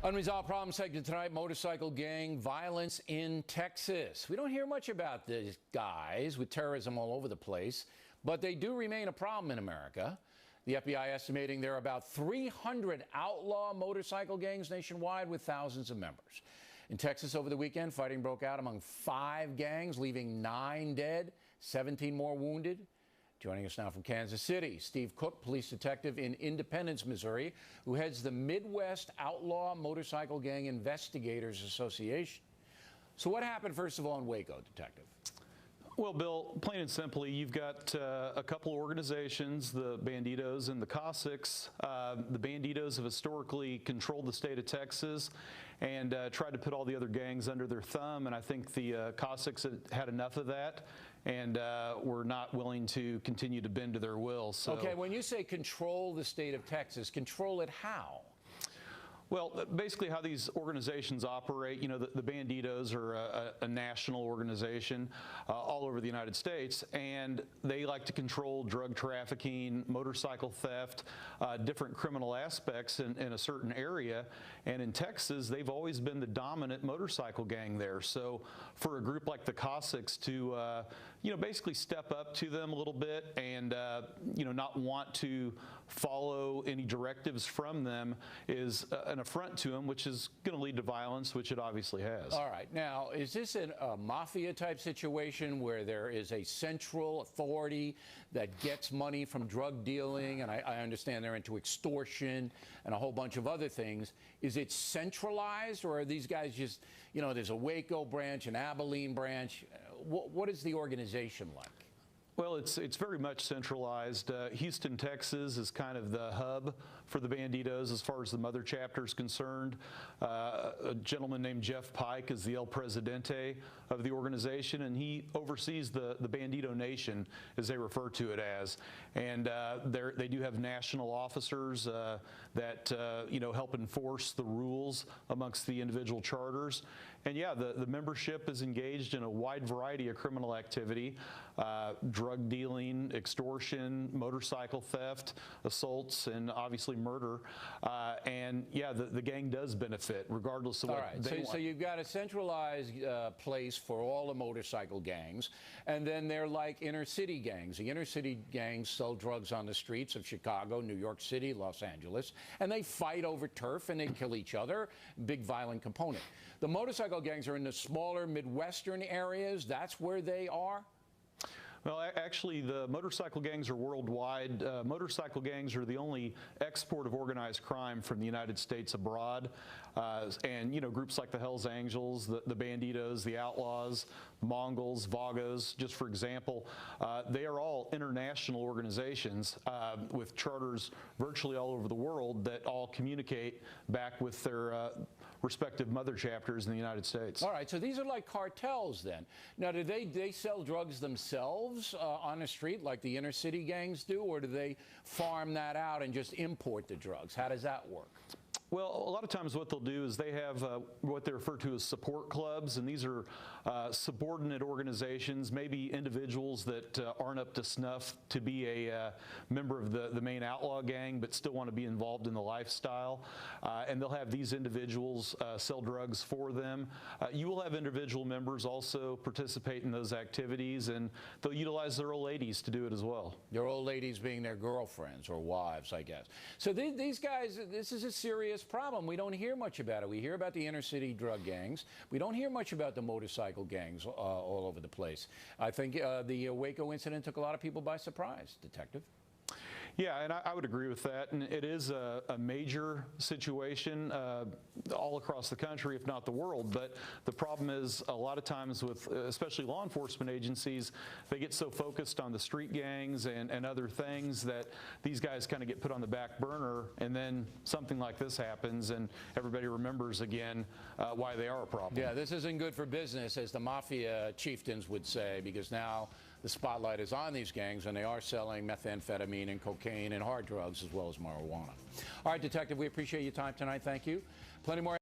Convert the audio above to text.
Unresolved problem segment tonight, motorcycle gang violence in Texas. We don't hear much about these guys with terrorism all over the place, but they do remain a problem in America. The FBI estimating there are about 300 outlaw motorcycle gangs nationwide with thousands of members. In Texas over the weekend, fighting broke out among 5 gangs, leaving 9 dead, 17 more wounded. Joining us now from Kansas City, Steve Cook, police detective in Independence, Missouri, who heads the Midwest Outlaw Motorcycle Gang Investigators Association. So what happened, first of all, in Waco, detective? Well, Bill, plain and simply, you've got a couple organizations, the Banditos and the Cossacks. The Banditos have historically controlled the state of Texas and tried to put all the other gangs under their thumb, and I think the Cossacks had enough of that and were not willing to continue to bend to their will. So, okay, when you say control the state of Texas, control it how? Well, basically how these organizations operate, you know, the Banditos are a national organization all over the United States, and they like to control drug trafficking, motorcycle theft, different criminal aspects in a certain area. And in Texas, they've always been the dominant motorcycle gang there. So for a group like the Cossacks to, you know, basically step up to them a little bit and, you know, not want to follow any directives from them is an affront to them, which is going to lead to violence, which it obviously has. All right. Now, is this a mafia-type situation where there is a central authority that gets money from drug dealing, and I understand they're into extortion and a whole bunch of other things. Is it centralized, or are these guys just, you know, there's a Waco branch, an Abilene branch? What is the organization like? Well, it's very much centralized. Houston, Texas is kind of the hub for the Banditos as far as the mother chapter is concerned. A gentleman named Jeff Pike is the El Presidente of the organization, and he oversees the Bandito Nation, as they refer to it as. And they do have national officers that you know, help enforce the rules amongst the individual charters. And yeah, the membership is engaged in a wide variety of criminal activity. Drug dealing, extortion, motorcycle theft, assaults, and obviously murder. And yeah, the gang does benefit regardless of what they want. So you've got a centralized place for all the motorcycle gangs, and then they're like inner city gangs. The inner city gangs sell drugs on the streets of Chicago, New York City, Los Angeles, and they fight over turf and they kill each other. Big violent component. The motorcycle gangs are in the smaller Midwestern areas. That's where they are. Well, actually, the motorcycle gangs are worldwide. Motorcycle gangs are the only export of organized crime from the United States abroad. And, you know, groups like the Hells Angels, the Banditos, the Outlaws, Mongols, Vagos, just for example, they are all international organizations with charters virtually all over the world that all communicate back with their respective mother chapters in the United States. All right, so these are like cartels then. Now, do they sell drugs themselves on the street like the inner city gangs do, or do they farm that out and just import the drugs? How does that work? Well, a lot of times what they'll do is they have what they refer to as support clubs, and these are subordinate organizations, maybe individuals that aren't up to snuff to be a member of the main outlaw gang, but still want to be involved in the lifestyle. And they'll have these individuals sell drugs for them. You will have individual members also participate in those activities, and they'll utilize their old ladies to do it as well. Their old ladies being their girlfriends or wives, I guess. So these guys, this is a serious problem. We don't hear much about it. We hear about the inner city drug gangs. We don't hear much about the motorcycle gangs all over the place. I think the Waco incident took a lot of people by surprise, Detective. Yeah, and I would agree with that. And it is a major situation all across the country, if not the world. But the problem is a lot of times with especially law enforcement agencies, they get so focused on the street gangs and other things that these guys kind of get put on the back burner. And then something like this happens and everybody remembers again why they are a problem. Yeah, this isn't good for business, as the mafia chieftains would say, because now the spotlight is on these gangs and they are selling methamphetamine and cocaine and hard drugs as well as marijuana. All right, Detective, we appreciate your time tonight. Thank you. Plenty more